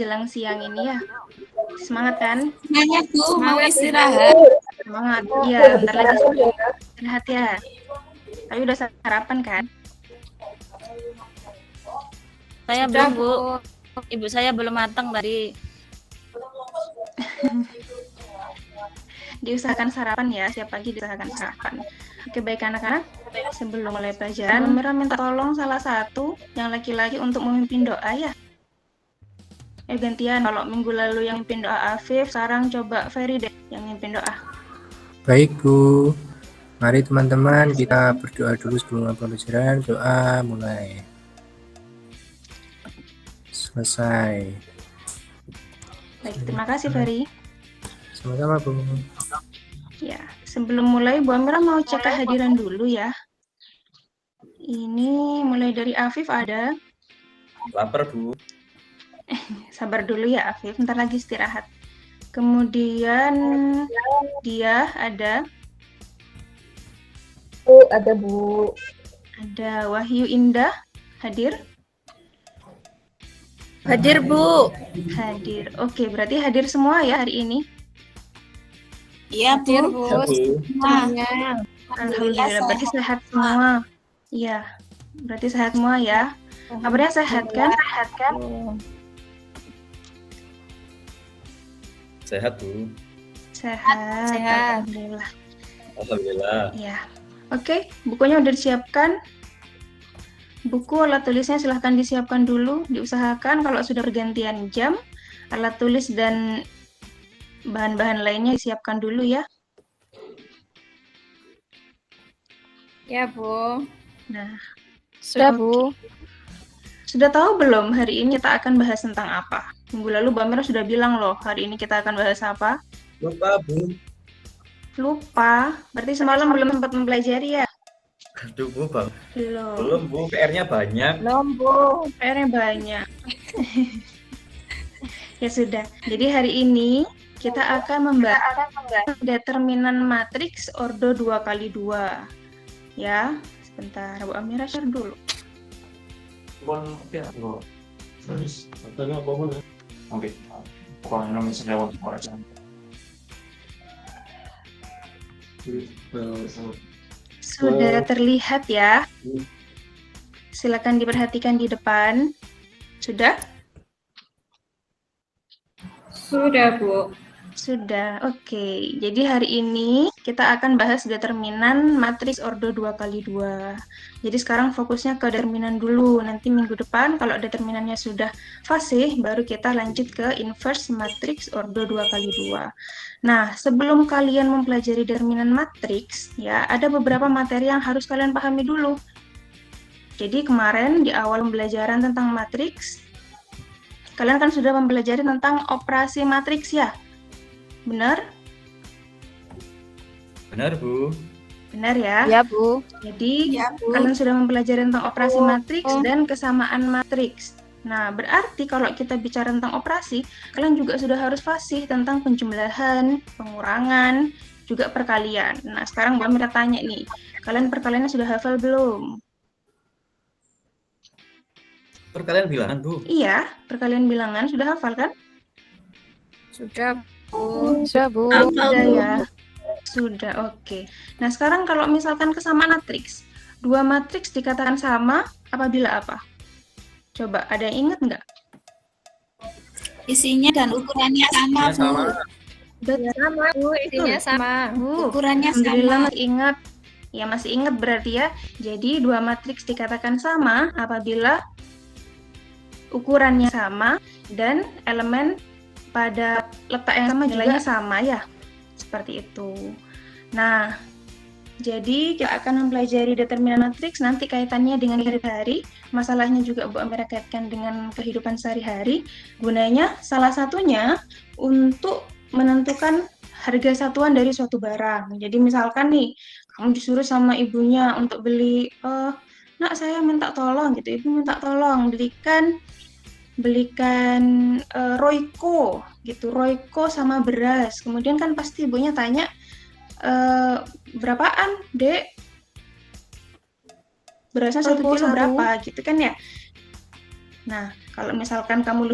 menjelang siang ini ya. Semangat kan? Semangat Bu, mau istirahat. Semangat. Iya, bentar lagi istirahat ya. Tapi udah sarapan kan? Saya belum, Bu. Ibu saya belum matang tadi. Diusahakan sarapan ya, setiap pagi diusahakan sarapan. Oke, baik anak-anak. Sebelum mulai pelajaran, Mira minta tolong salah satu yang laki-laki untuk memimpin doa ya. Gantian, kalau minggu lalu yang mimpin doa Afif, sekarang coba Ferry deh yang mimpin doa. Baik Bu, mari teman-teman kita berdoa dulu sebelum pelajaran. Doa mulai. Selesai. Baik, terima kasih Ferry. Sama-sama Bu. Ya, sebelum mulai Bu Amira mau cek kehadiran dulu ya. Ini mulai dari Afif ada. Lapar Bu. Sabar dulu ya Afif, bentar lagi istirahat. Kemudian dia ada. Ada Bu. Ada Wahyu Indah hadir. Hadir, Bu. Hadir. Oke, berarti hadir semua ya hari ini. Iya Bu. Alhamdulillah, berarti sehat semua. Iya, berarti sehat semua ya. Kabarnya sehat kan? Sehat kan? Sehat Bu. Sehat. Alhamdulillah. Alhamdulillah. Ya. Oke, bukunya udah disiapkan. Buku alat tulisnya silahkan disiapkan dulu. Diusahakan kalau sudah pergantian jam, alat tulis dan bahan-bahan lainnya disiapkan dulu ya. Ya Bu. Nah, Sudah Bu. sudah tahu belum hari ini kita akan bahas tentang apa? Minggu lalu Mbak Mira sudah bilang loh, hari ini kita akan bahas apa? Lupa Bu. Lupa, berarti semalam belum sempat mempelajari ya? Aduh Bu, Bang. Belum. Belum Bu, PR-nya banyak. Belum Bu. PR-nya banyak. Ya sudah. Jadi hari ini kita akan membahas determinan matriks ordo 2x2. Ya, sebentar Bu Amira share dulu. Sudah terlihat ya? Silakan diperhatikan di depan. Sudah? Sudah Bu. Sudah, oke. Jadi hari ini kita akan bahas determinan matriks ordo 2x2. Jadi sekarang fokusnya ke determinan dulu. Nanti minggu depan kalau determinannya sudah fasih, baru kita lanjut ke inverse matriks ordo 2x2. Nah, sebelum kalian mempelajari determinan matriks, ya, ada beberapa materi yang harus kalian pahami dulu. Jadi kemarin di awal pembelajaran tentang matriks, kalian kan sudah mempelajari tentang operasi matriks ya? Benar? Benar Bu. Benar ya? Ya Bu. Jadi Ya Bu. kalian sudah mempelajari tentang operasi matriks dan kesamaan matriks. Nah, berarti kalau kita bicara tentang operasi, kalian juga sudah harus fasih tentang penjumlahan, pengurangan, juga perkalian. Nah, sekarang Mbak Mira tanya nih, kalian perkaliannya sudah hafal belum? Perkalian bilangan Bu. Iya, perkalian bilangan sudah hafal kan? Sudah Bu. Sudah Bu. Sudah ya. Sudah, oke. Nah, sekarang kalau misalkan kesamaan matriks, dua matriks dikatakan sama apabila apa? Coba, ada yang ingat nggak? Isinya dan ukurannya sama Bu. Sama. Betul. Sama Bu, isinya sama. Ukurannya Alhamdulillah sama. masih ingat. Ya, masih ingat berarti ya. Jadi, dua matriks dikatakan sama apabila ukurannya sama dan elemen pada letak yang sama nilainya sama ya. Seperti itu. Nah, jadi kita akan mempelajari determinan matriks nanti kaitannya dengan hari-hari. Masalahnya juga Bu Amira kaitkan dengan kehidupan sehari-hari. Gunanya salah satunya untuk menentukan harga satuan dari suatu barang. Jadi misalkan nih, kamu disuruh sama ibunya untuk beli, nak saya minta tolong gitu, ibu minta tolong belikan Royco gitu, Royco sama beras. Kemudian kan pasti ibunya tanya, berapaan dek? Berasnya 1 kilo berapa gitu kan ya? Nah, kalau misalkan kamu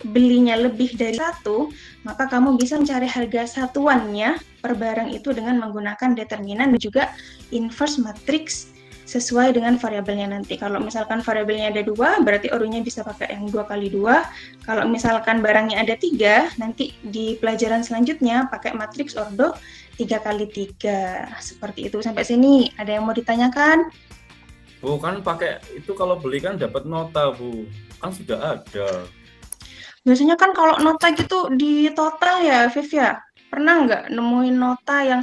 belinya lebih dari satu, maka kamu bisa mencari harga satuannya per barang itu dengan menggunakan determinan dan juga inverse matrix sesuai dengan variabelnya nanti. Kalau misalkan variabelnya ada 2, berarti ordonya bisa pakai yang 2 kali 2. Kalau misalkan barangnya ada 3, nanti di pelajaran selanjutnya pakai matriks ordo 3 kali 3. Seperti itu. Sampai sini ada yang mau ditanyakan? Bu, kan pakai itu kalau beli kan dapat nota, Bu. Kan sudah ada. Biasanya kan kalau nota gitu di total ya, Viv ya. Pernah nggak nemuin nota yang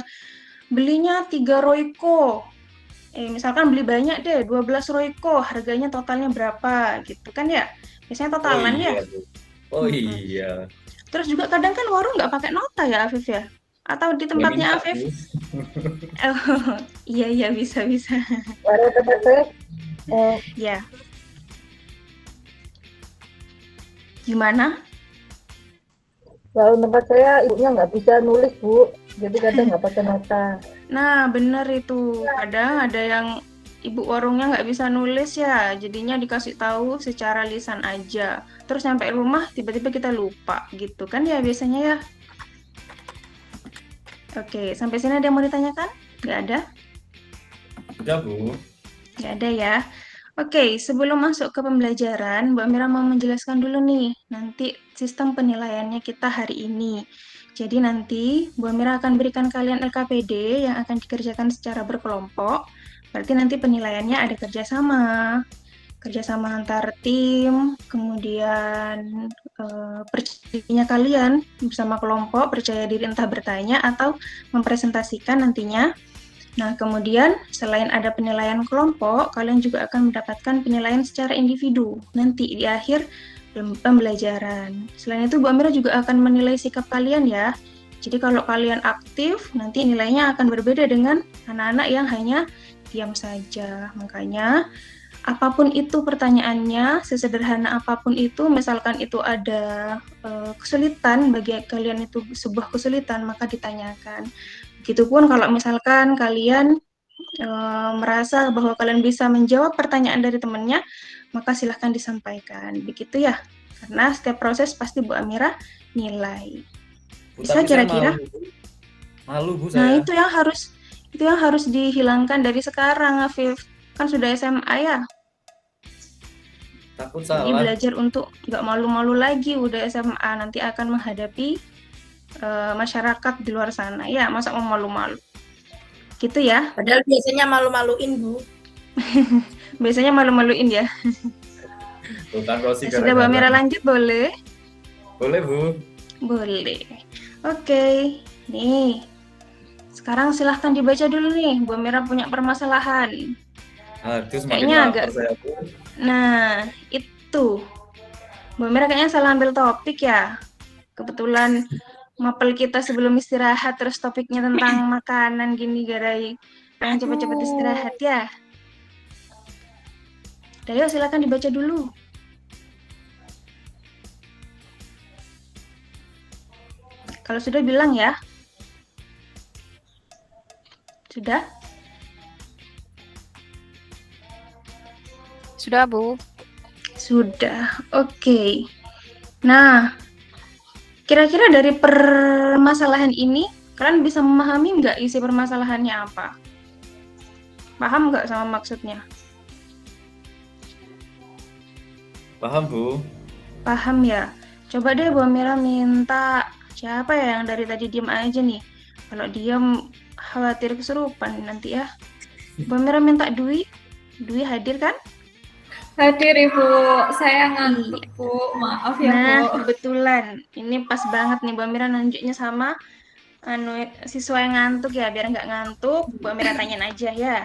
belinya 3 Royco? Misalkan beli banyak deh, 12 Royco, harganya totalnya berapa gitu kan ya? Biasanya totalan ya. Bu. Oh iya. Terus juga kadang kan warung nggak pakai nota ya, Afif ya? Atau di tempatnya minta, Afif? Bu. Oh, iya bisa. Pada tempat saya Ya. Gimana? kalau tempat saya ibunya nggak bisa nulis, Bu. Jadi kadang nggak pakai nota. Nah, bener itu. Kadang ada yang ibu warungnya nggak bisa nulis ya, jadinya dikasih tahu secara lisan aja. Terus sampai rumah tiba-tiba kita lupa gitu kan ya biasanya ya. Oke, sampai sini ada yang mau ditanyakan? Nggak ada? Udah, Bu. Nggak ada ya. Oke, sebelum masuk ke pembelajaran, Mbak Mira mau menjelaskan dulu nih, nanti sistem penilaiannya kita hari ini. Jadi nanti Mbak Mira akan berikan kalian LKPD yang akan dikerjakan secara berkelompok. Berarti nanti penilaiannya ada kerjasama antar tim, kemudian percayanya kalian bersama kelompok, percaya diri entah bertanya atau mempresentasikan nantinya. Nah, kemudian selain ada penilaian kelompok, kalian juga akan mendapatkan penilaian secara individu nanti di akhir pembelajaran. Selain itu, Bu Amira juga akan menilai sikap kalian ya. Jadi kalau kalian aktif, nanti nilainya akan berbeda dengan anak-anak yang hanya diam saja. Makanya, apapun itu pertanyaannya, sesederhana apapun itu, misalkan itu ada kesulitan, bagi kalian itu sebuah kesulitan, maka ditanyakan. Begitupun kalau misalkan kalian merasa bahwa kalian bisa menjawab pertanyaan dari temannya, maka silahkan disampaikan. Begitu ya, karena setiap proses pasti Bu Amira nilai. Bu, Bisa tapi saya kira-kira? malu, Bu, Nah, saya. itu yang harus dihilangkan dari sekarang, Afif. Kan sudah SMA ya. Takut Jadi salah. belajar untuk nggak malu-malu lagi, udah SMA nanti akan menghadapi masyarakat di luar sana. Ya, masa mau malu-malu? Gitu ya. Padahal biasanya malu-maluin, Bu. Biasanya malu-maluin ya. Bukan Rosi Sudah Mbak Mira lanjut boleh? Boleh, Bu. Boleh. Oke. Nih. Sekarang silahkan dibaca dulu nih. Mbak Mira punya permasalahan. Aduh, semakin Kayaknya lapar agak. saya, Bu. Nah, itu. Mbak Mira kayaknya salah ambil topik ya. Kebetulan mapel kita sebelum istirahat terus topiknya tentang makanan gini garai pengen cepet-cepet istirahat ya. Udah yuk silakan dibaca dulu. Kalau sudah bilang ya. Sudah? Sudah, Bu. Sudah. Oke. Nah, kira-kira dari permasalahan ini, kalian bisa memahami nggak isi permasalahannya apa? Paham nggak sama maksudnya? Paham, Bu? Paham ya? Coba deh Bu Amira minta siapa ya yang dari tadi diem aja nih? Kalau diem khawatir kesurupan nanti ya. Bu Amira minta Dwi. Dwi hadir kan? Hadir Ibu, saya ngantuk Bu, maaf ya Nah, Bu. kebetulan ini pas banget nih Bu Amira nunjuknya sama siswa yang ngantuk ya, biar nggak ngantuk Bu Amira tanyain aja ya.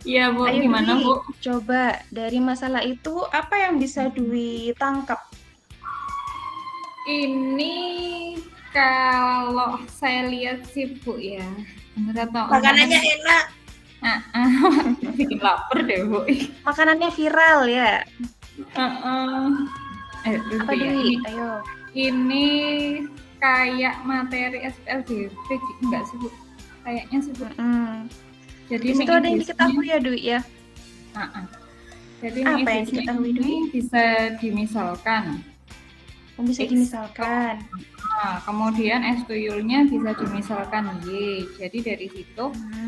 Iya Bu, Ayo gimana Dwi, Bu? coba dari masalah itu apa yang bisa Dwi tangkap? Ini kalau saya lihat sih Bu ya, bener atau Makanannya enak. bikin lapar deh Bu. Makanannya viral ya. Dulu Apa ya, Dwi? Ayo. ini kayak materi SPLDP enggak sih Bu? Kayaknya sih Bu. Jadi Di situ ada yang diketahui ya Dwi ya. Jadi Apa yang mixed diketahui ini dulu? bisa dimisalkan. Bisa dimisalkan. Nah, kemudian S tuyulnya bisa dimisalkan Y. Jadi dari situ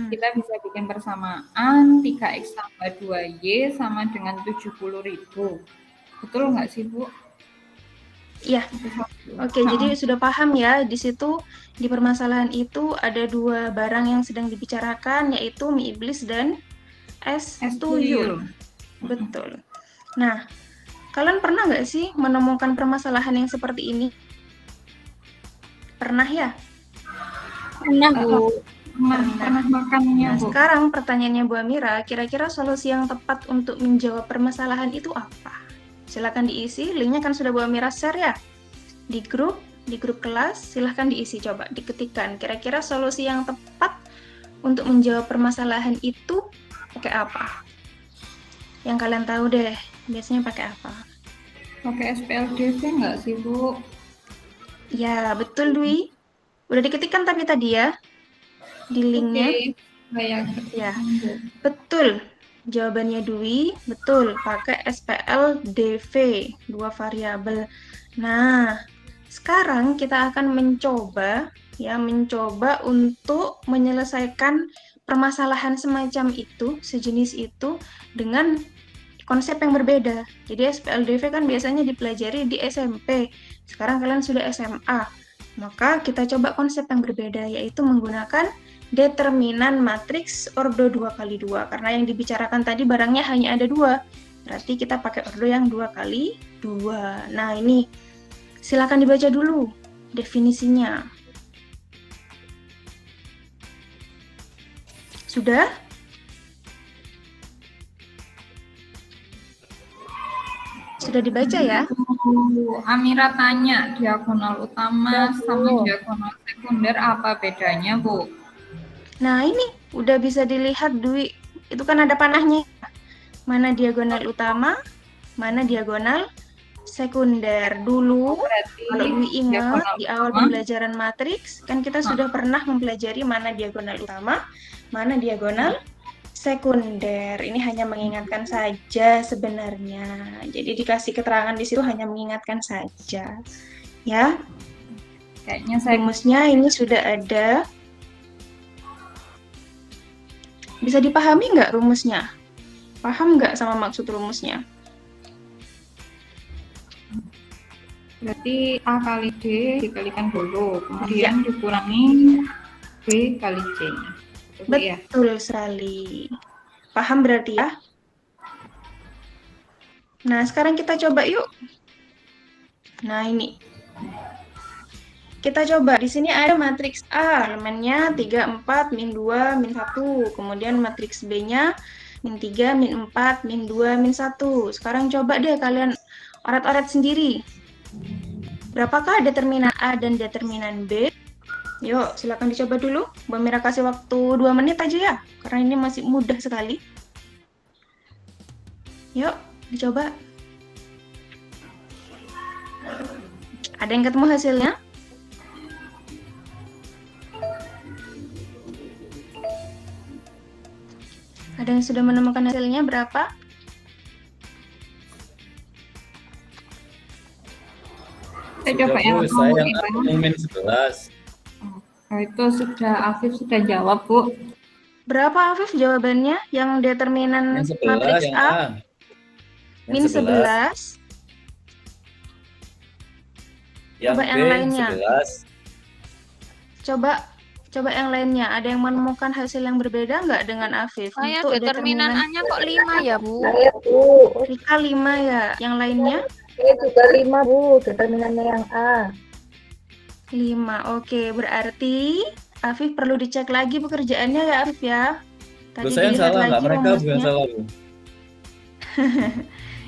kita bisa bikin persamaan 3X tambah 2Y sama dengan 70.000. Betul nggak sih, Bu? Iya. Oke, jadi sudah paham ya, di situ di permasalahan itu ada dua barang yang sedang dibicarakan, yaitu mie iblis dan es tuyul. Betul. Nah, kalian pernah nggak sih menemukan permasalahan yang seperti ini? Pernah ya? Pernah, Bu. Pernah makannya, Nah, Bu. sekarang pertanyaannya Bu Amira, kira-kira solusi yang tepat untuk menjawab permasalahan itu apa? Silakan diisi, linknya kan sudah Bu Amira share ya di grup kelas, silahkan diisi, coba diketikkan kira-kira solusi yang tepat untuk menjawab permasalahan itu pakai apa? Yang kalian tahu deh, biasanya pakai apa? Pakai SPLDV nggak sih, Bu? Ya, betul Dwi. Udah diketikkan tapi tadi ya di linknya. Ya, betul. Jawabannya Dwi, betul. Pakai SPLDV, dua variabel. Nah, sekarang kita akan mencoba untuk menyelesaikan permasalahan semacam itu, sejenis itu dengan konsep yang berbeda. Jadi SPLDV kan biasanya dipelajari di SMP. Sekarang kalian sudah SMA. Maka kita coba konsep yang berbeda, yaitu menggunakan determinan matriks ordo 2x2. Karena yang dibicarakan tadi barangnya hanya ada 2. Berarti kita pakai ordo yang 2x2. Nah, ini silakan dibaca dulu definisinya. Sudah? Sudah dibaca ya? Amira tanya, diagonal utama sama diagonal sekunder apa bedanya, Bu? Nah, ini udah bisa dilihat Dwi. Itu kan ada panahnya. Mana diagonal utama, mana diagonal sekunder. Dulu, kalau Dwi ingat di awal pembelajaran matriks, kan kita sudah pernah mempelajari mana diagonal utama, mana diagonal sekunder. Ini hanya mengingatkan saja sebenarnya. Jadi dikasih keterangan di situ hanya mengingatkan saja. Ya. Kayaknya rumusnya ini sudah ada. Bisa dipahami nggak rumusnya? Paham nggak sama maksud rumusnya? Berarti A kali D dikalikan dulu, kemudian dikurangi B kali C. Betul sekali. Paham berarti ya? Nah, sekarang kita coba yuk. Nah, ini. Kita coba. Di sini ada matriks A, elemennya 3, 4, min 2, min 1. Kemudian matriks B-nya min 3, min 4, min 2, min 1. Sekarang coba deh kalian oret-oret sendiri. Berapakah determinan A dan determinan B? Yuk, silakan dicoba dulu. Mbak Mira kasih waktu 2 menit aja ya, karena ini masih mudah sekali. Yuk, dicoba. Ada yang ketemu hasilnya? Ada yang sudah menemukan hasilnya berapa? Saya coba yang min 11. Oh, itu sudah Afif sudah jawab, Bu. Berapa Afif jawabannya? Yang determinan matriks A? Min 11. Coba yang lainnya. 11. Coba yang lainnya. Ada yang menemukan hasil yang berbeda nggak dengan Afif? Saya untuk determinan A-nya kok 5 ya, Bu? Saya, Bu. Rika 5 ya. Yang lainnya? Saya juga 5, Bu. Determinannya yang A. 5. Oke, berarti Afif perlu dicek lagi pekerjaannya ya, Afif ya. Tadi saya salah, nggak mereka yang salah, Bu.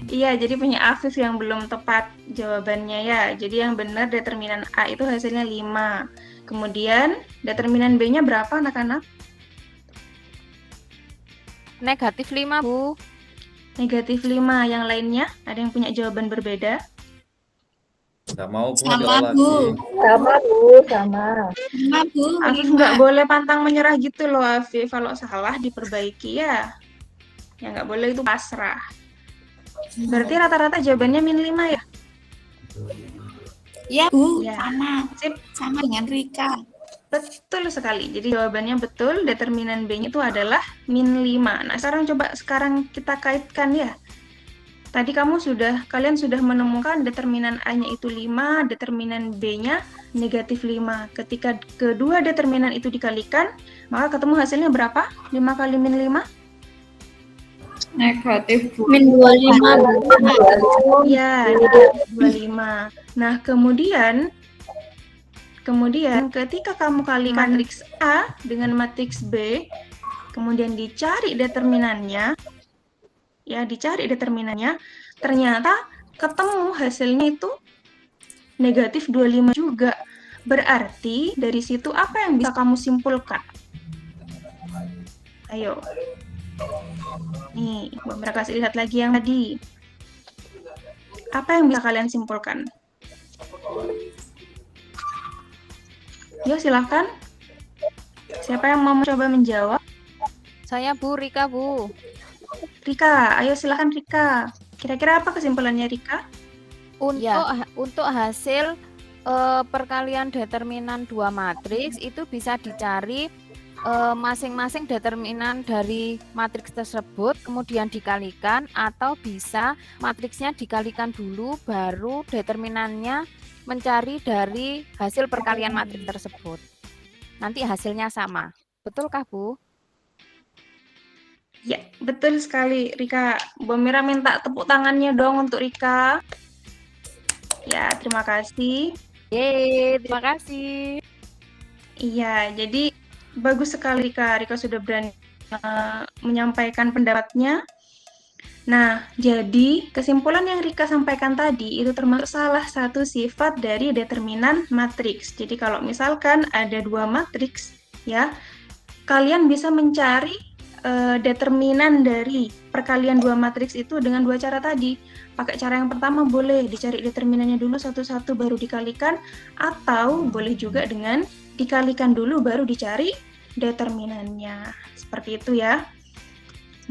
Iya, jadi punya Afif yang belum tepat jawabannya ya. Jadi yang benar determinan A itu hasilnya 5. Kemudian determinan B-nya berapa anak-anak? Negatif 5, Bu. Negatif 5. Yang lainnya ada yang punya jawaban berbeda? Nggak mau, Bu. Sama, Bu. Sama, Bu. Sama. Sama, Bu. Afif nggak boleh pantang menyerah gitu loh, Afif. Kalau salah diperbaiki ya. Ya nggak boleh itu pasrah. Berarti rata-rata jawabannya min 5 ya? Ya, Bu. Ya. Sama. Sip. Sama dengan Rika. Betul sekali. Jadi jawabannya betul, determinan B-nya itu adalah min 5. Nah, sekarang kita kaitkan ya. Tadi kalian sudah menemukan determinan A-nya itu 5, determinan B-nya negatif 5. Ketika kedua determinan itu dikalikan, maka ketemu hasilnya berapa? 5 kali min 5? Negatif, Bu. Min 25. Ya, negatif 25. Nah, kemudian ketika kamu kali matriks A dengan matriks B, kemudian dicari determinannya, ternyata ketemu hasilnya itu negatif 25 juga. Berarti dari situ apa yang bisa kamu simpulkan? Ayo. Nih, Mbak Mira kasih lihat lagi yang tadi. Apa yang bisa kalian simpulkan? Yo, silahkan. Siapa yang mau mencoba menjawab? Saya Bu, Rika Bu. Rika, ayo silahkan Rika. Kira-kira apa kesimpulannya Rika? Untuk hasil perkalian determinan dua matriks itu bisa dicari masing-masing determinan dari matriks tersebut kemudian dikalikan, atau bisa matriksnya dikalikan dulu baru determinannya mencari dari hasil perkalian matriks tersebut. Nanti hasilnya sama. Betulkah Bu? Ya, betul sekali Rika. Bu Mira minta tepuk tangannya dong untuk Rika. Ya, terima kasih. Yeay, terima kasih. Iya, jadi bagus sekali Rika. Rika sudah berani menyampaikan pendapatnya. Nah, jadi kesimpulan yang Rika sampaikan tadi itu termasuk salah satu sifat dari determinan matriks. Jadi kalau misalkan ada dua matriks, ya, kalian bisa mencari determinan dari perkalian dua matriks itu dengan dua cara tadi. Pakai cara yang pertama boleh dicari determinannya dulu satu-satu baru dikalikan, atau boleh juga dengan dikalikan dulu baru dicari determinannya. Seperti itu ya.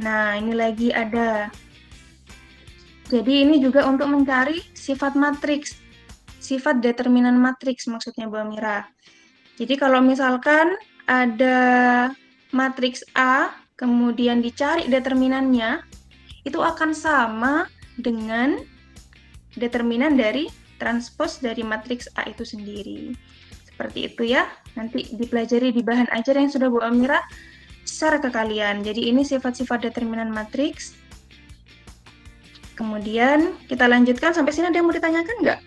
Nah, ini lagi ada. Jadi ini juga untuk mencari sifat matriks. Sifat determinan matriks maksudnya Bu Amira. Jadi kalau misalkan ada matriks A, kemudian dicari determinannya, itu akan sama dengan determinan dari transpos dari matriks A itu sendiri. Seperti itu ya. Nanti dipelajari di bahan ajar yang sudah Bu Amira share ke kalian. Jadi ini sifat-sifat determinan matriks. Kemudian kita lanjutkan. Sampai sini ada yang mau ditanyakan nggak?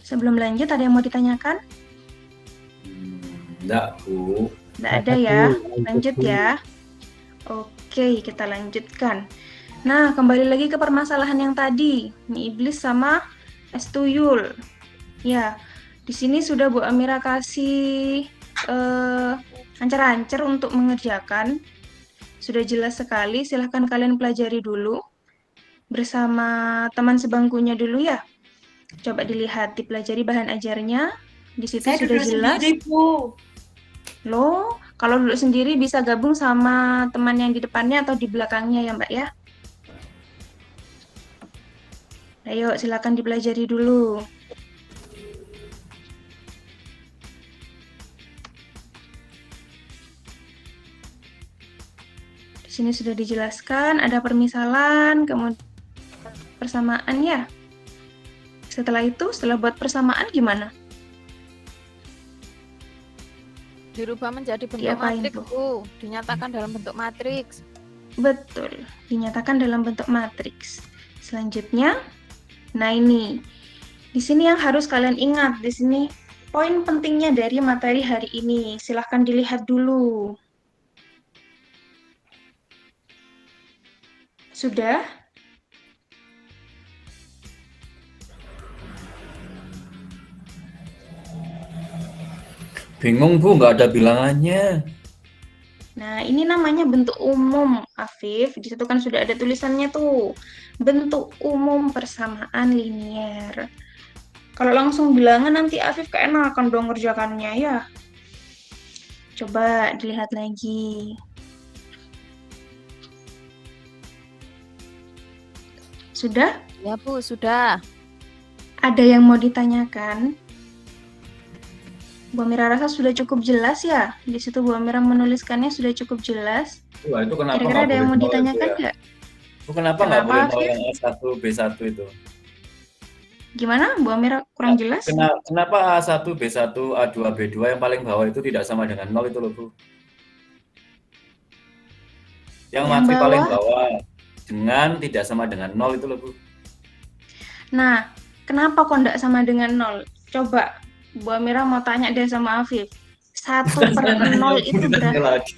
Sebelum lanjut, ada yang mau ditanyakan? Enggak, Bu. Nggak ada ya. Lanjut ya. Oke, kita lanjutkan. Nah, kembali lagi ke permasalahan yang tadi. Ini iblis sama es tuyul. Ya, di sini sudah Bu Amira kasih ancer-ancer untuk mengerjakan. Sudah jelas sekali, silahkan kalian pelajari dulu. Bersama teman sebangkunya dulu ya. Coba dilihat, dipelajari bahan ajarnya. Di situ Saya sudah duduk jelas. sendiri, Bu. Loh, kalau duduk sendiri bisa gabung sama teman yang di depannya atau di belakangnya ya Mbak ya. Ayo, silakan dipelajari dulu. Di sini sudah dijelaskan, ada permisalan, kemudian persamaan ya. Setelah itu, setelah buat persamaan gimana? Dirubah menjadi bentuk Diapain, matriks, Bu? Bu. Dinyatakan dalam bentuk matriks. Betul, dinyatakan dalam bentuk matriks. Selanjutnya, nah ini. Di sini yang harus kalian ingat, di sini poin pentingnya dari materi hari ini. Silahkan dilihat dulu. Sudah? Bingung, Bu, nggak ada bilangannya. Nah, ini namanya bentuk umum, Afif. Di situ kan sudah ada tulisannya tuh. Bentuk umum persamaan linier. Kalau langsung bilangan nanti Afif keenakan dong ngerjakannya ya. Coba dilihat lagi. Sudah? Ya Bu, sudah. Ada yang mau ditanyakan? Bu Amira rasa sudah cukup jelas ya? Di situ Bu Amira menuliskannya sudah cukup jelas. Wah, itu kenapa Kira-kira nggak ada yang boleh mau nol ditanyakan itu ya? nggak? Itu kenapa nggak Kenapa, boleh nol Afif? yang A1, B1 itu? Gimana? Bu Amira kurang jelas? Kenapa A1, B1, A2, B2 yang paling bawah itu tidak sama dengan 0 itu loh, Bu? Yang Yang matrik paling bawah? bawah dengan tidak sama dengan 0 itu loh, Bu. Nah, kenapa kok nggak sama dengan 0? Coba, Bu Amira mau tanya deh sama Afif. 1/0 itu Ditanya berapa? lagi.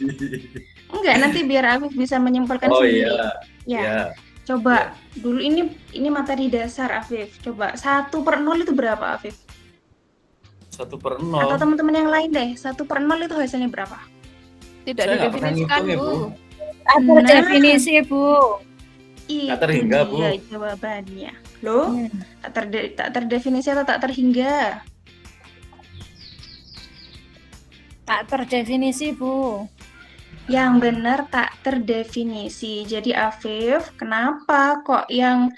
Enggak, nanti biar Afif bisa menyimpulkan Oh sendiri. iya, Ya, iya. coba. Dulu ini materi dasar, Afif. Coba, 1/0 itu berapa, Afif? 1/0. Atau teman-teman yang lain deh, 1/0 itu hasilnya berapa? Tidak Saya nggak pernah didefinisikan, ngitung ya, Bu. Bu. Ada Nah. definisi, Bu. Tak terhingga, Itu Bu. dia jawabannya. Loh, tak terdefinisi atau tak terhingga? Tak terdefinisi, Bu. Yang benar tak terdefinisi. Jadi Afif, kenapa kok yang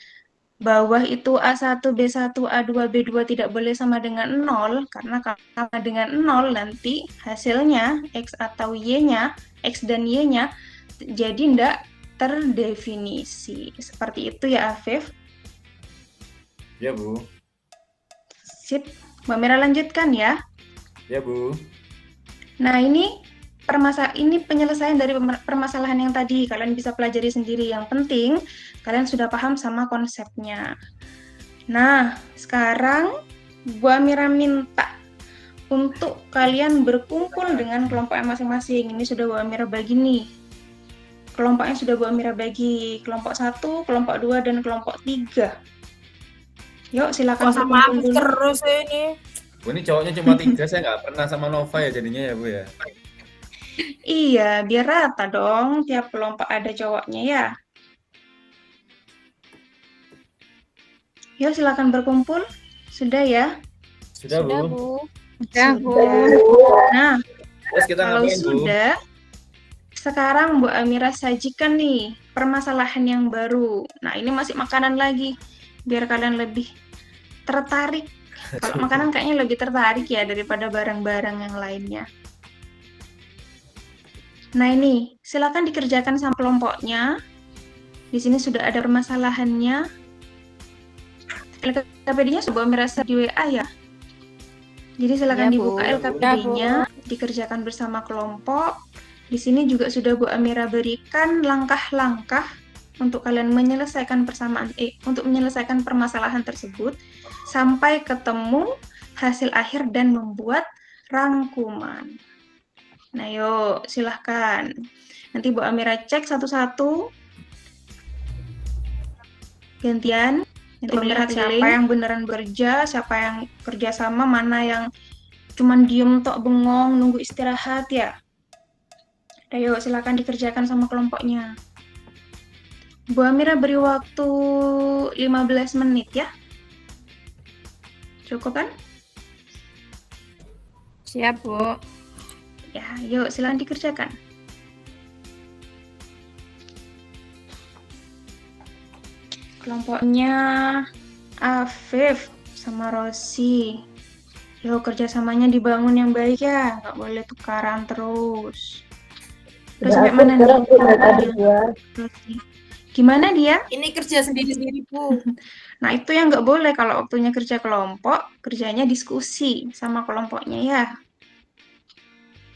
bawah itu A1, B1, A2, B2 tidak boleh sama dengan 0? Karena kalau sama dengan 0 nanti hasilnya X atau Y-nya, X dan Y-nya jadi tidak terdefinisi. Seperti itu ya Afif. Ya, Bu. Sip, Mbak Mira lanjutkan ya. Ya, Bu. Nah, ini penyelesaian dari permasalahan yang tadi. Kalian bisa pelajari sendiri. Yang penting, kalian sudah paham sama konsepnya. Nah, sekarang Bu Amira minta untuk kalian berkumpul dengan kelompoknya masing-masing. Ini sudah Bu Amira bagi nih. Kelompoknya sudah Bu Amira bagi. Kelompok 1, kelompok 2, dan kelompok 3. Yuk, silakan Kok sama berkumpul aku dulu. terus ini? Bu, ini cowoknya cuma 3, saya nggak pernah sama Nova ya jadinya ya, Bu ya. Iya, biar rata dong. Tiap kelompok ada cowoknya ya. Yuk, silakan berkumpul. Sudah ya? Sudah, Sudah, Bu. Bu. Sudah, Bu. Nah, Terus kita kalau ngapain, Bu? sudah, sekarang Bu Amira sajikan nih permasalahan yang baru. Nah, ini masih makanan lagi. Biar kalian lebih tertarik. Kalau makanan kayaknya lebih tertarik ya daripada barang-barang yang lainnya. Nah, ini silakan dikerjakan sama kelompoknya. Di sini sudah ada permasalahannya. LKPD-nya sudah merasa di WA ya. Jadi silakan Ya, Bu. dibuka LKPD-nya, dikerjakan bersama kelompok. Di sini juga sudah Bu Amira berikan langkah-langkah untuk kalian menyelesaikan untuk menyelesaikan permasalahan tersebut sampai ketemu hasil akhir dan membuat rangkuman. Nah, yuk, silahkan. Nanti Bu Amira cek satu-satu. Gantian. Nanti melihat siapa yang beneran bekerja, siapa yang kerja sama, mana yang cuman diem tok bengong nunggu istirahat ya. Ayo, silakan dikerjakan sama kelompoknya. Bu Amira beri waktu 15 menit ya. Cukup kan? Siap, Bu. Ya, yuk silakan dikerjakan. Kelompoknya Afif sama Rosi. Yuk kerjasamanya dibangun yang baik ya, nggak boleh tukaran terus. Udah sampai mana nih? Tadi ya. Rosi. Gimana dia? Ini kerja sendiri-sendiri, Bu. Nah, itu yang nggak boleh kalau waktunya kerja kelompok, kerjanya diskusi sama kelompoknya ya.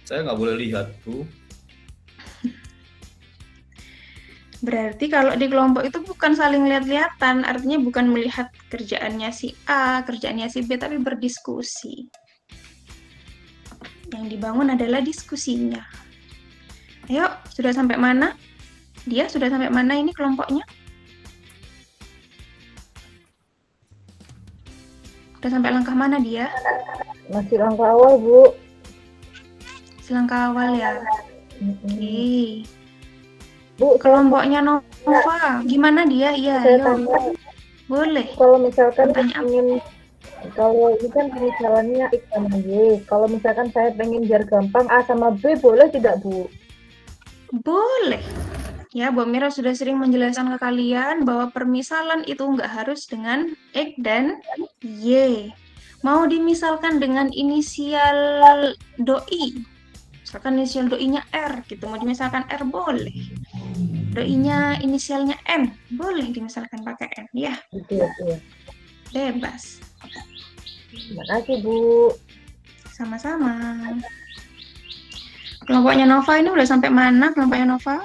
Saya nggak boleh lihat, Bu. Berarti kalau di kelompok itu bukan saling lihat-lihatan, artinya bukan melihat kerjaannya si A, kerjaannya si B, tapi berdiskusi. Yang dibangun adalah diskusinya. Ayo, sudah sampai mana? Dia sudah sampai mana ini kelompoknya? Sudah sampai langkah mana dia? Masih langkah awal, Bu. Selangkah awal ya. Oke. Bu, Kelompoknya Nova, gimana dia? Iya, saya ayo. tanya, Boleh. kalau misalkan Tanya apa? kalau ini kan pemisalannya X sama Y. Kalau misalkan saya pengen biar gampang A sama B, boleh tidak, Bu? Boleh. Ya, Bu Mira sudah sering menjelaskan ke kalian bahwa permisalan itu nggak harus dengan X dan Y. Mau dimisalkan dengan inisial doi, misalkan inisial doi-nya R gitu, mau dimisalkan R boleh. Doi-nya inisialnya N, boleh dimisalkan pakai N, ya, Iya. bebas. Terima kasih, Bu. Sama-sama. Kelompoknya Nova ini udah sampai mana kelompoknya Nova?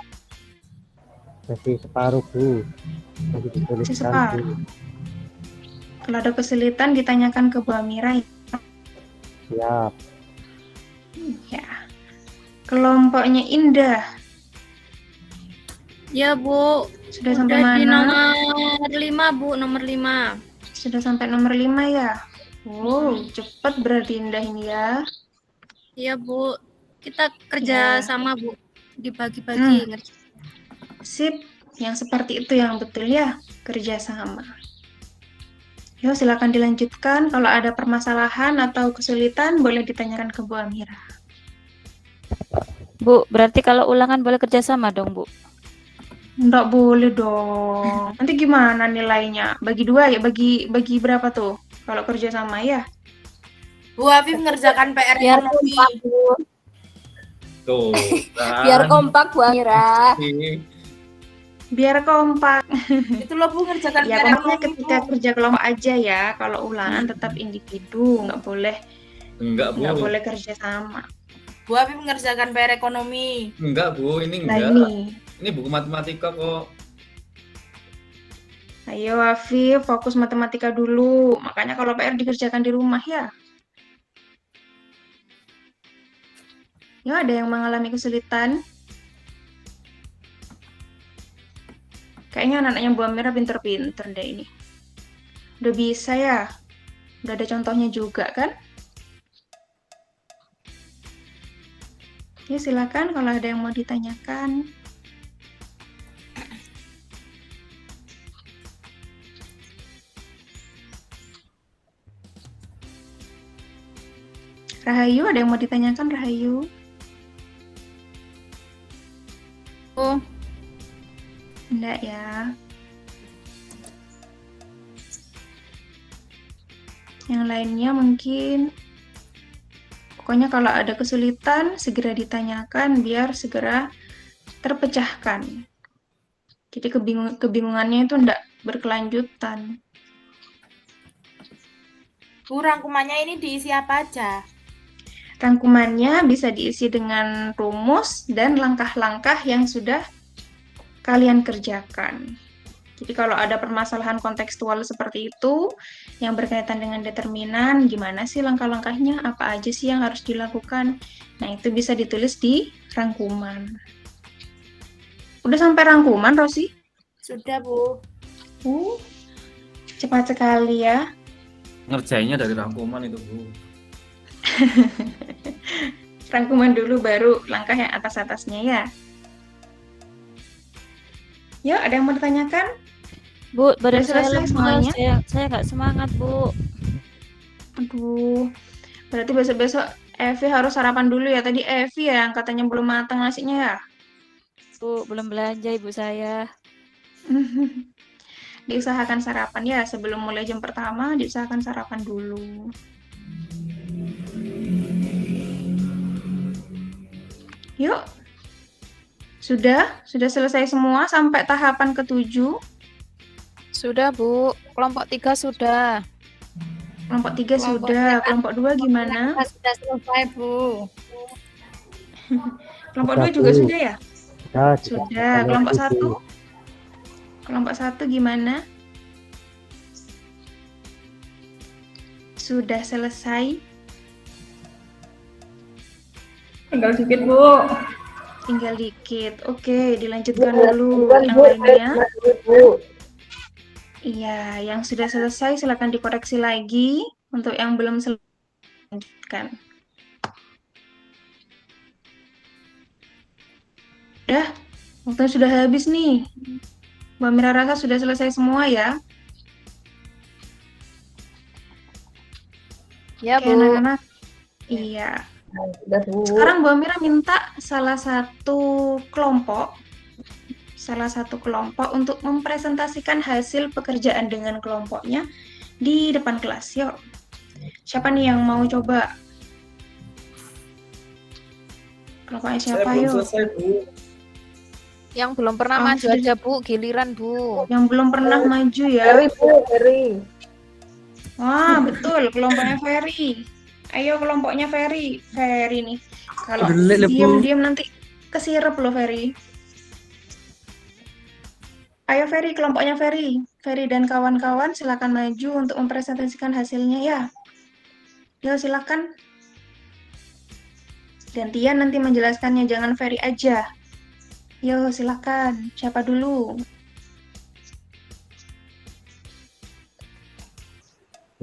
Masih separuh, Bu. Masih Masih kesulitan, separuh. Bu. Kalau ada kesulitan ditanyakan ke Bu Amira. Siap. Ya. Kelompoknya Indah Ya, Bu. sudah sampai Udah di mana? nomor 5, Bu, nomor 5. Sudah sampai nomor 5 ya? Wow, cepat berarti Indah ini ya. Iya, Bu. Kita kerja Ya. sama, Bu. Dibagi-bagi ngerjain. Sip, yang seperti itu yang betul ya, kerjasama. Yuk, silakan dilanjutkan. Kalau ada permasalahan atau kesulitan, boleh ditanyakan ke Bu Amira. Bu, berarti kalau ulangan boleh kerjasama dong, Bu? Nggak boleh dong. Nanti gimana nilainya? Bagi 2 ya? Bagi berapa tuh? Kalau kerjasama ya? Bu Afif ngerjakan PR Biar ekonomi. kompak, Bu. Tuh, kan. Biar kompak, Bu Amira. Biar kompak. Itu loh Bu ngerjakan Ya, PR kompaknya ekonomi. ketika kerja kelompok aja ya. Kalau ulangan tetap individu, nggak boleh Enggak, Bu. kerjasama. Bu Afif ngerjakan PR ekonomi. Enggak, Bu. Ini Nah enggak. ini, Ini buku matematika kok. ayo Afif, fokus matematika dulu. Makanya kalau PR dikerjakan di rumah ya. Ya, ada yang mengalami kesulitan? Kayaknya anak-anaknya Bu Amira pinter-pinter deh ini. Udah bisa ya? Udah ada contohnya juga kan? Ya, silakan kalau ada yang mau ditanyakan. Rahayu, ada yang mau ditanyakan Rahayu? Oh, Enggak ya. Yang lainnya mungkin. Pokoknya kalau ada kesulitan, segera ditanyakan biar segera terpecahkan. Jadi kebingungannya itu enggak berkelanjutan. Bu rangkumannya ini diisi apa aja? Rangkumannya bisa diisi dengan rumus dan langkah-langkah yang sudah kalian kerjakan. Jadi kalau ada permasalahan kontekstual seperti itu, yang berkaitan dengan determinan, gimana sih langkah-langkahnya, apa aja sih yang harus dilakukan, nah itu bisa ditulis di rangkuman. Udah sampai rangkuman, Rosi? Sudah Bu. Cepat sekali ya. Ngerjainnya dari rangkuman itu, Bu. Rangkuman dulu baru langkah yang atas-atasnya ya. Yuk, ada yang mau ditanyakan? Bu, badan Udah saya selesai lemas. semuanya? Saya nggak semangat, Bu. Aduh, berarti besok-besok Evi harus sarapan dulu ya. Tadi Evi ya yang katanya belum matang nasinya ya. Bu, belum belanja ibu saya. Diusahakan sarapan ya, sebelum mulai jam pertama diusahakan sarapan dulu. Yuk. Sudah selesai semua sampai tahapan ke-7. Sudah, Bu. Kelompok 3 sudah. Kelompok 3 sudah, kelompok 2 gimana? sudah selesai, Bu. Kelompok Sudah, 2 juga Bu. sudah ya? Sudah. Kelompok 1? Kelompok 1 gimana? Sudah selesai? Tinggal dikit, Bu. Tinggal dikit. Oke, dilanjutkan Bu, dulu bukan, yang Bu, lainnya. Bu. Iya, yang sudah selesai silakan dikoreksi lagi. Untuk yang belum selesai, lanjutkan. Udah, waktunya sudah habis nih. Mbak Mira rasa sudah selesai semua ya. Ya, Oke, Bu. anak-anak. Iya. Sudah, Bu. Sekarang Mbak Mira minta salah satu kelompok salah satu kelompok untuk mempresentasikan hasil pekerjaan dengan kelompoknya di depan kelas. Yuk, siapa nih yang mau coba? Kelompoknya Saya siapa, belum yuk? selesai, Bu. Yang belum pernah maju aja Bu, giliran Bu. Yang belum pernah maju ya. Ferry, Bu, Ferry. Wah, betul, kelompoknya Ferry. Ayo kelompoknya Ferry. Ferry nih. Kalau diam-diam nanti kesirep loh Ferry. Ayo Ferry, kelompoknya Ferry. Ferry dan kawan-kawan silakan maju untuk mempresentasikan hasilnya ya. Yo, silakan. Gantian nanti menjelaskannya, jangan Ferry aja. Yo, silakan. Siapa dulu?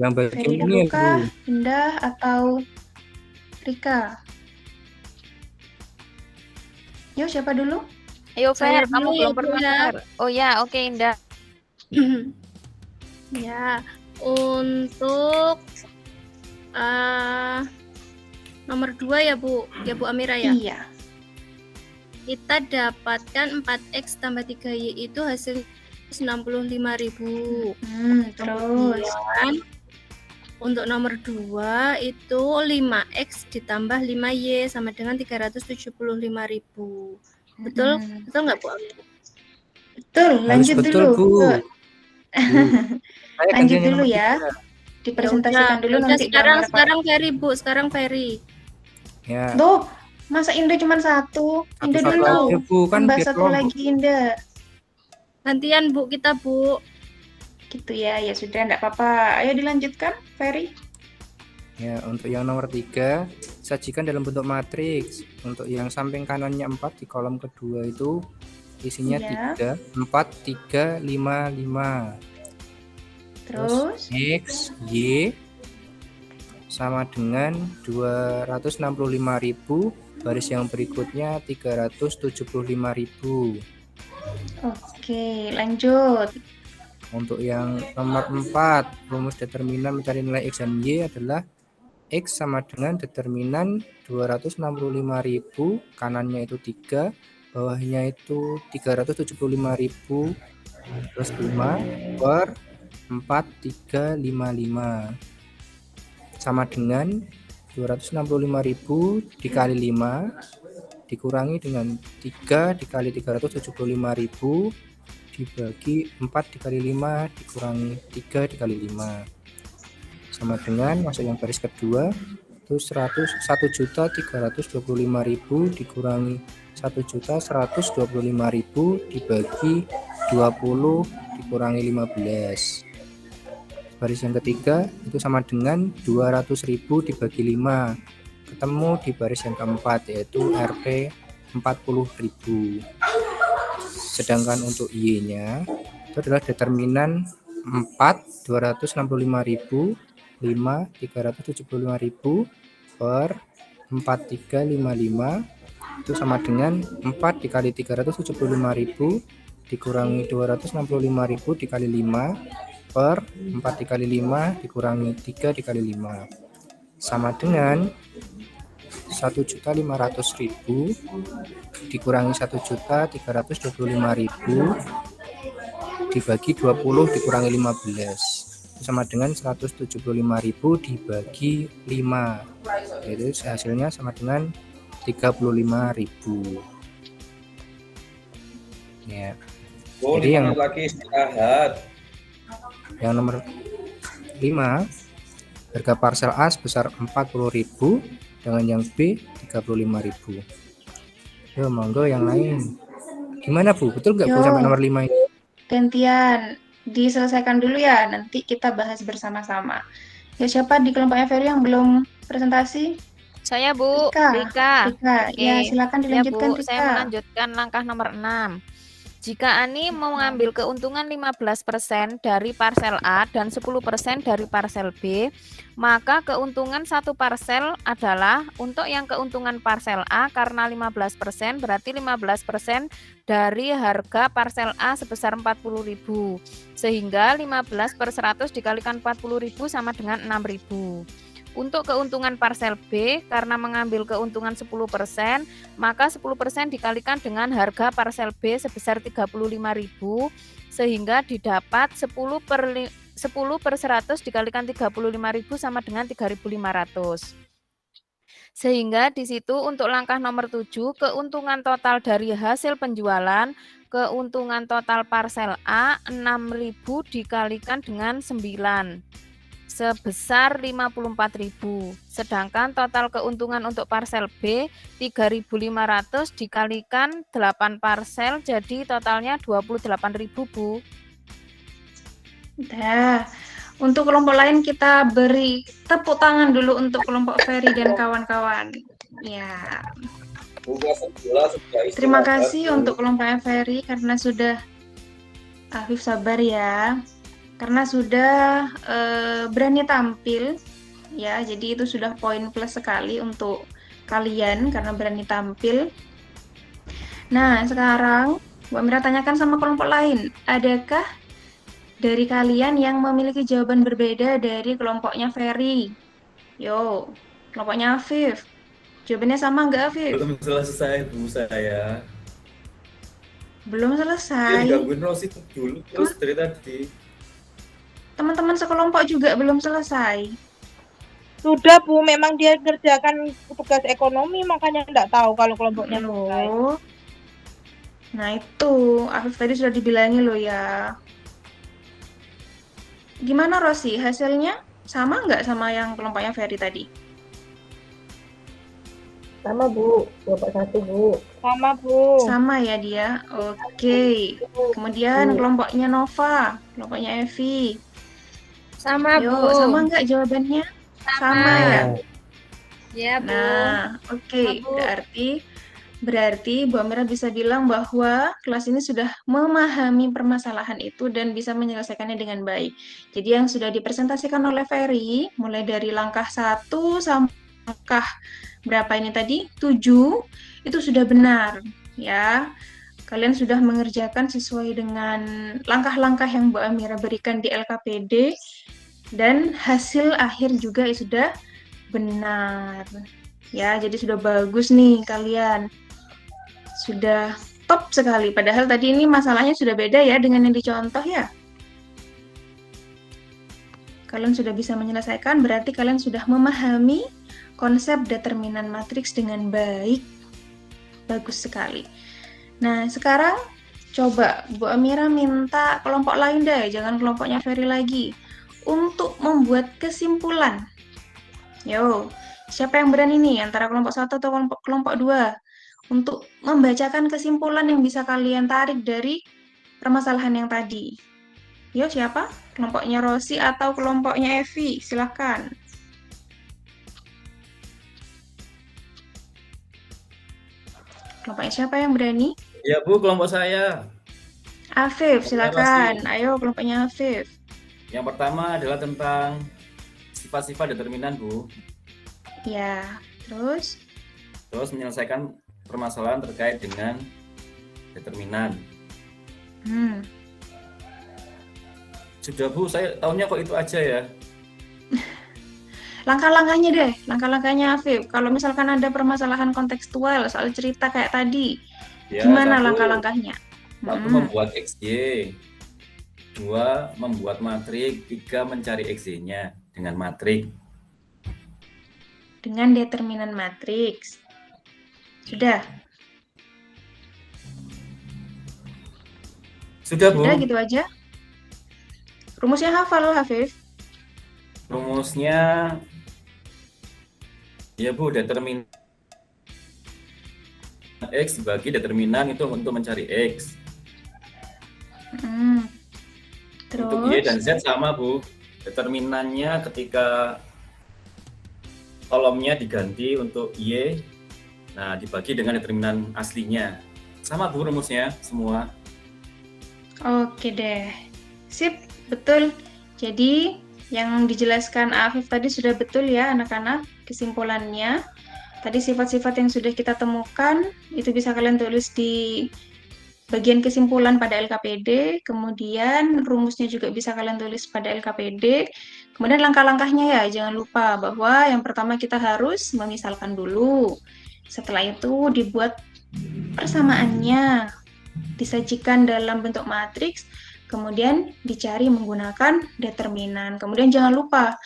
Yang bagian Ferry ini dulu ya, kah? Bu. Indah atau Rika? Yo, siapa dulu? Ayo Saya Fer, kamu dulu belum ya, Bu, pernah ya. Fer. Oh ya, oke Indah. Ya, untuk nomor 2 ya Bu Amira ya. Iya. Kita dapatkan 4x tambah 3y itu hasil 65.000. Terus Kemudian untuk nomor 2 itu 5x ditambah 5y sama dengan 375.000. Betul? Betul nggak Bu Amira? betul, Harus lanjut betul, dulu. Bu. Yuk. Saya Lanjut gantian yang dulu nomor ya. 3. Dipresentasikan dulu Yaudah, nanti gambar, Pak. sekarang Ferry Bu, sekarang Ferry. Ya. Tuh, masa Indah cuma satu? Indah Satu-satu dulu. aja, Bu, kan Tambah biar satu kelompok. lagi Indah. Gantian Bu kita Bu. Gitu ya, ya sudah enggak apa-apa. Ayo dilanjutkan, Ferry. Ya, untuk yang nomor 3, sajikan dalam bentuk matriks. Untuk yang samping kanannya 4 di kolom kedua itu isinya Iya. 3, 4, 3, 5, 5. Terus X, Y sama dengan 265.000, baris yang berikutnya 375.000. oke, lanjut. Untuk yang nomor 4, rumus determinan mencari nilai X dan Y adalah X sama dengan determinan 265.000, kanannya itu 3, bawahnya itu 375.000 plus 5 per 4355 sama dengan 265.000 dikali 5 dikurangi dengan 3 dikali 375.000 dibagi 4 dikali 5 dikurangi 3 dikali 5 sama dengan, masuk yang baris kedua itu 101.325.000 dikurangi 1.125.000 dibagi 20 dikurangi 15. Baris yang ketiga itu sama dengan 200.000 dibagi 5, ketemu di baris yang keempat yaitu Rp 40.000. Sedangkan untuk Y-nya itu adalah determinan 4 265.000, 5 375.000 per 4355 itu sama dengan 4 dikali 375.000 dikurangi 265.000 dikali 5 per 4 dikali 5 dikurangi 3 dikali 5 sama dengan 1.500.000 dikurangi 1.325.000 dibagi 20 dikurangi 15 sama dengan 175.000 dibagi 5, yaitu hasilnya sama dengan 35.000 ya. Oh, Jadi yang lagi istirahat. Yang nomor 5, harga parcel A sebesar 40.000 dengan yang B 35.000. Yo, monggo yang lain. Gimana Bu? Betul nggak Bu sampai nomor 5 ini? Gantian, diselesaikan dulu ya, nanti kita bahas bersama-sama. Ya, siapa di kelompoknya Ferry yang belum presentasi? Saya Bu, Rika. Ya, silakan dilanjutkan, Bu, Rika. saya melanjutkan langkah nomor 6. Jika Ani mau mengambil keuntungan 15% dari parcel A dan 10% dari parcel B, maka keuntungan satu parcel adalah untuk yang keuntungan parcel A karena 15% berarti 15% dari harga parcel A sebesar 40.000. Sehingga 15 per 100 dikalikan 40.000 sama dengan 6.000. Untuk keuntungan parsel B, karena mengambil keuntungan 10%, maka 10% dikalikan dengan harga parsel B sebesar 35.000, sehingga didapat 10 per 100 dikalikan 35.000 sama dengan 3.500. Sehingga di situ untuk langkah nomor 7, keuntungan total dari hasil penjualan, keuntungan total parsel A 6.000 dikalikan dengan 9 sebesar 54.000. Sedangkan total keuntungan untuk parsel B 3.500 dikalikan 8 parsel jadi totalnya 28.000, Bu. Dah. Untuk kelompok lain kita beri tepuk tangan dulu untuk kelompok Ferry dan kawan-kawan. Ya. Terima kasih untuk kelompok Ferry karena sudah Afif sabar ya. Karena sudah berani tampil ya. Jadi itu sudah poin plus sekali untuk kalian karena berani tampil. Nah, sekarang Bu Amira tanyakan sama kelompok lain, adakah dari kalian yang memiliki jawaban berbeda dari kelompoknya Ferry? Yo, kelompoknya Afif. Jawabannya sama nggak, Afif? Belum selesai, Bu, saya. Belum selesai. Gangguin Rosi dulu, terus dari tadi. Teman-teman sekelompok juga belum selesai. Sudah, Bu. Memang dia kerjakan tugas ekonomi, makanya nggak tahu kalau kelompoknya selesai. Loh. Nah itu, Afif tadi sudah dibilangi loh ya. Gimana Rosi, hasilnya sama nggak sama yang kelompoknya Ferry tadi? Sama, Bu. Kelompok 1, Bu. Sama, Bu. Sama ya dia. Oke. Kemudian kelompoknya Nova, kelompoknya Evi. Sama, Yo, Bu. sama nggak jawabannya? Sama ya? Ya, Bu. Nah, oke. Berarti Bu Amira bisa bilang bahwa kelas ini sudah memahami permasalahan itu dan bisa menyelesaikannya dengan baik. Jadi yang sudah dipresentasikan oleh Ferry, mulai dari langkah 1 sampai langkah berapa ini tadi? 7, itu sudah benar. Ya, kalian sudah mengerjakan sesuai dengan langkah-langkah yang Bu Amira berikan di LKPD dan hasil akhir juga sudah benar. Ya, jadi sudah bagus nih kalian. Sudah top sekali. Padahal tadi ini masalahnya sudah beda ya dengan yang dicontoh ya. Kalian sudah bisa menyelesaikan, berarti kalian sudah memahami konsep determinan matriks dengan baik. Bagus sekali. Nah, sekarang coba Bu Amira minta kelompok lain deh, jangan kelompoknya Ferry lagi, untuk membuat kesimpulan. Yo, siapa yang berani nih antara kelompok 1 atau kelompok 2 untuk membacakan kesimpulan yang bisa kalian tarik dari permasalahan yang tadi? Yo, siapa? Kelompoknya Rosi atau kelompoknya Evi? Silahkan. Kelompoknya siapa yang berani? Ya, Bu, kelompok saya. Afif, silakan. Ayo, kelompoknya Afif. Yang pertama adalah tentang sifat-sifat determinan, Bu. Ya, terus menyelesaikan permasalahan terkait dengan determinan. Sudah, Bu, saya tahunya kok itu aja ya. Langkah-langkahnya deh, langkah-langkahnya Afif. Kalau misalkan ada permasalahan kontekstual soal cerita kayak tadi, Ya, gimana 1, langkah-langkahnya? 1 membuat XY, 2 membuat matrik, 3 mencari XY-nya dengan matrik. Dengan determinan matriks. Sudah? Sudah, Bu. Sudah gitu aja? Rumusnya hafal, Hafif? Rumusnya, ya Bu, determinan X dibagi determinan itu untuk mencari X. Terus? Untuk Y dan Z sama, Bu. Determinannya ketika kolomnya diganti untuk Y, nah dibagi dengan determinan aslinya. Sama, Bu, rumusnya semua. Oke deh. Sip, betul. Jadi yang dijelaskan Afif tadi sudah betul ya anak-anak, kesimpulannya. Tadi sifat-sifat yang sudah kita temukan, itu bisa kalian tulis di bagian kesimpulan pada LKPD, kemudian rumusnya juga bisa kalian tulis pada LKPD, Kemudian langkah-langkahnya ya, jangan lupa bahwa yang pertama kita harus memisalkan dulu. Setelah itu dibuat persamaannya, disajikan dalam bentuk matriks, kemudian dicari menggunakan determinan. Kemudian jangan lupa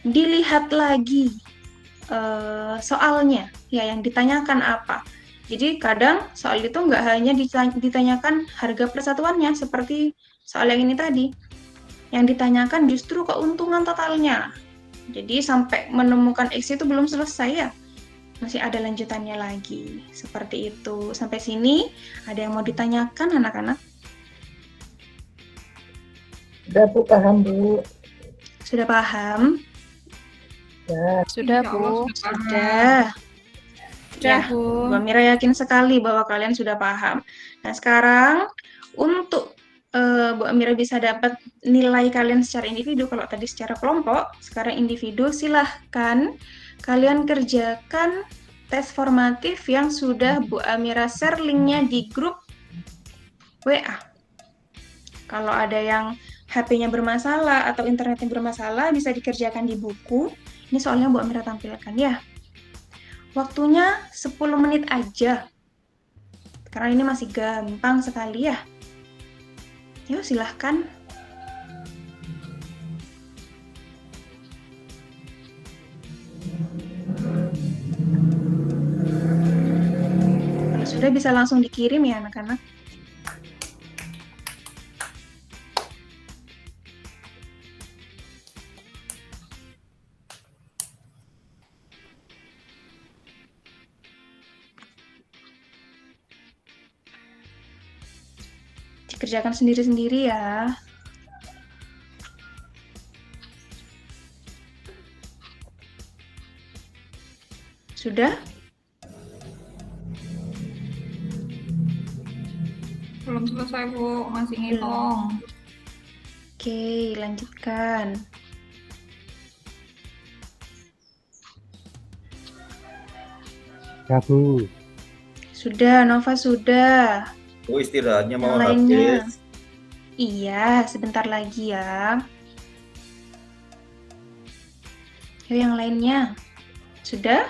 dilihat lagi soalnya, ya yang ditanyakan apa. Jadi kadang soal itu nggak hanya ditanyakan harga persatuannya seperti soal yang ini tadi. Yang ditanyakan justru keuntungan totalnya. Jadi sampai menemukan X itu belum selesai ya. Masih ada lanjutannya lagi. Seperti itu. Sampai sini ada yang mau ditanyakan anak-anak? Sudah Bu, paham Bu. Sudah paham? Ya. Sudah, Insya Allah Bu. Sudah. Sudah, Ya, Bu. Bu Amira yakin sekali bahwa kalian sudah paham. Nah, sekarang untuk Bu Amira bisa dapat nilai kalian secara individu, kalau tadi secara kelompok, sekarang individu, silahkan kalian kerjakan tes formatif yang sudah Bu Amira share linknya di grup WA. Kalau ada yang HP-nya bermasalah atau internetnya bermasalah, bisa dikerjakan di buku. Ini soalnya Bu Amira tampilkan ya. Waktunya 10 menit aja. Karena ini masih gampang sekali ya. Yuk silahkan. Kalau sudah bisa langsung dikirim ya anak-anak. Dikerjakan sendiri-sendiri ya. Sudah? Belum selesai Bu, masih ngitung. Oke, lanjutkan. Ya Bu. Sudah, Nova sudah. Oh, istirahatnya mau Yang lainnya. habis. Iya, sebentar lagi ya. Yuk yang lainnya. Sudah?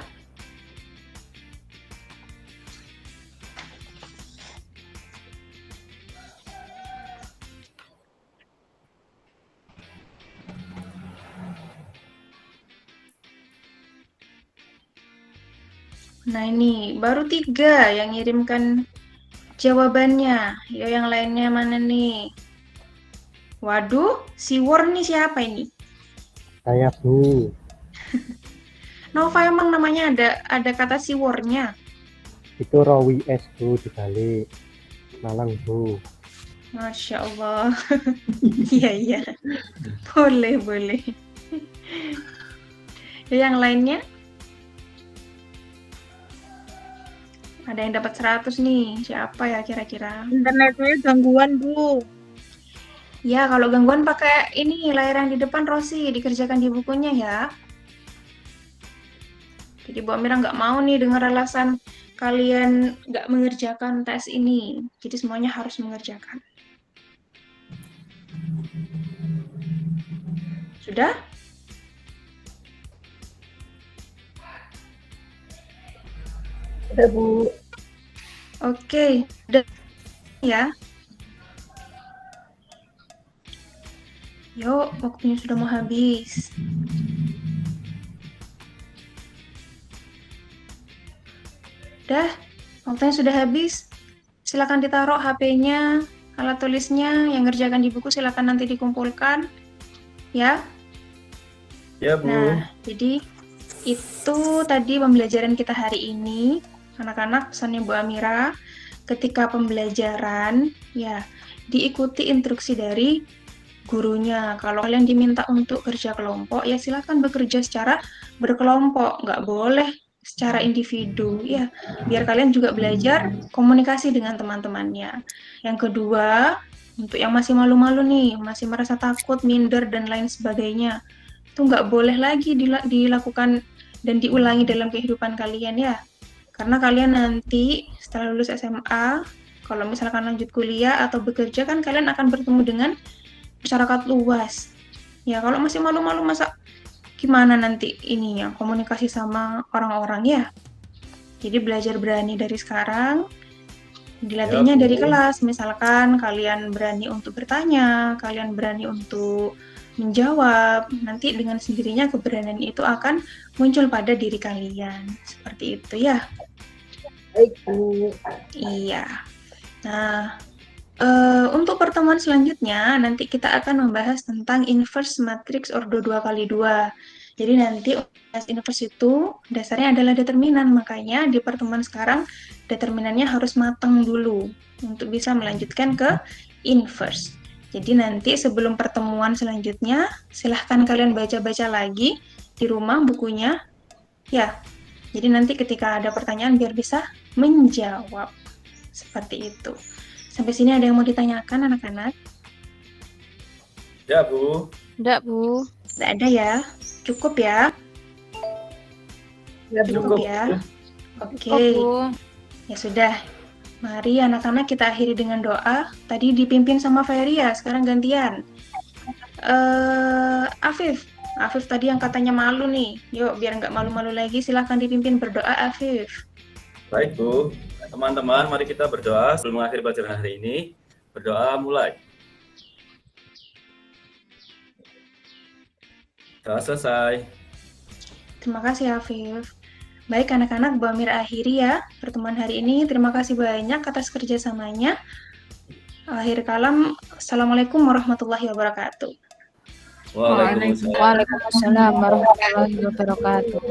Nah ini, baru 3 yang ngirimkan jawabannya. Yuk yang lainnya mana nih? Waduh, si War nih siapa ini? Saya Bu. Nova emang namanya ada kata si War-nya. Itu Rawi S Bu dibalik. Malang Bu. Masya Allah. Iya, iya. Boleh, boleh. Yang lainnya? Ada yang dapat 100 nih. Siapa ya kira-kira? Internetnya gangguan Bu. Ya, kalau gangguan pakai ini layar yang di depan Rosi. Dikerjakan di bukunya ya. Jadi Bu Amira nggak mau nih dengar alasan kalian nggak mengerjakan tes ini. Jadi semuanya harus mengerjakan. Sudah? Sudah Bu. Oke, udah ya. Yuk, waktunya sudah mau habis. Udah, waktunya sudah habis. Silakan ditaruh HP-nya, alat tulisnya, yang ngerjakan di buku silakan nanti dikumpulkan. Ya. Ya Bu. Nah, jadi itu tadi pembelajaran kita hari ini. Anak-anak, pesannya Bu Amira, ketika pembelajaran, ya, diikuti instruksi dari gurunya. Kalau kalian diminta untuk kerja kelompok, ya silakan bekerja secara berkelompok. Nggak boleh secara individu, ya. Biar kalian juga belajar komunikasi dengan teman-temannya. Yang kedua, untuk yang masih malu-malu nih, masih merasa takut, minder, dan lain sebagainya, itu nggak boleh lagi dilakukan dan diulangi dalam kehidupan kalian ya. Karena kalian nanti setelah lulus SMA, kalau misalkan lanjut kuliah atau bekerja kan kalian akan bertemu dengan masyarakat luas. Ya kalau masih malu-malu masa gimana nanti ininya komunikasi sama orang-orang ya. Jadi belajar berani dari sekarang, dilatihnya dari Bu. kelas. Misalkan kalian berani untuk bertanya, kalian berani untuk menjawab, nanti dengan sendirinya keberanian itu akan muncul pada diri kalian. Seperti itu ya. Baik, Bu. Iya. Nah, untuk pertemuan selanjutnya nanti kita akan membahas tentang inverse matrix ordo 2x2. Jadi nanti inverse itu dasarnya adalah determinan, makanya di pertemuan sekarang determinannya harus matang dulu untuk bisa melanjutkan ke inverse. Jadi nanti sebelum pertemuan selanjutnya, silahkan kalian baca-baca lagi di rumah bukunya. Ya, jadi nanti ketika ada pertanyaan biar bisa menjawab. Seperti itu. Sampai sini ada yang mau ditanyakan anak-anak? Ya, Bu. Enggak, Bu. Tidak ada ya? Cukup ya? Ya, Bu. Cukup ya? Oke. Bu. Ya sudah. Mari anak-anak kita akhiri dengan doa. Tadi dipimpin sama Ferry ya, sekarang gantian. Afif tadi yang katanya malu nih. Yuk, biar nggak malu-malu lagi, silahkan dipimpin berdoa, Afif. Baik, Bu. Teman-teman, mari kita berdoa sebelum mengakhiri pelajaran hari ini. Berdoa mulai. Sudah selesai. Terima kasih, Afif. Baik, anak-anak, Bu Amir akhiri ya pertemuan hari ini. Terima kasih banyak atas kerjasamanya. Akhir kalam, Assalamualaikum warahmatullahi wabarakatuh. Waalaikumsalam. Waalaikumsalam warahmatullahi wabarakatuh.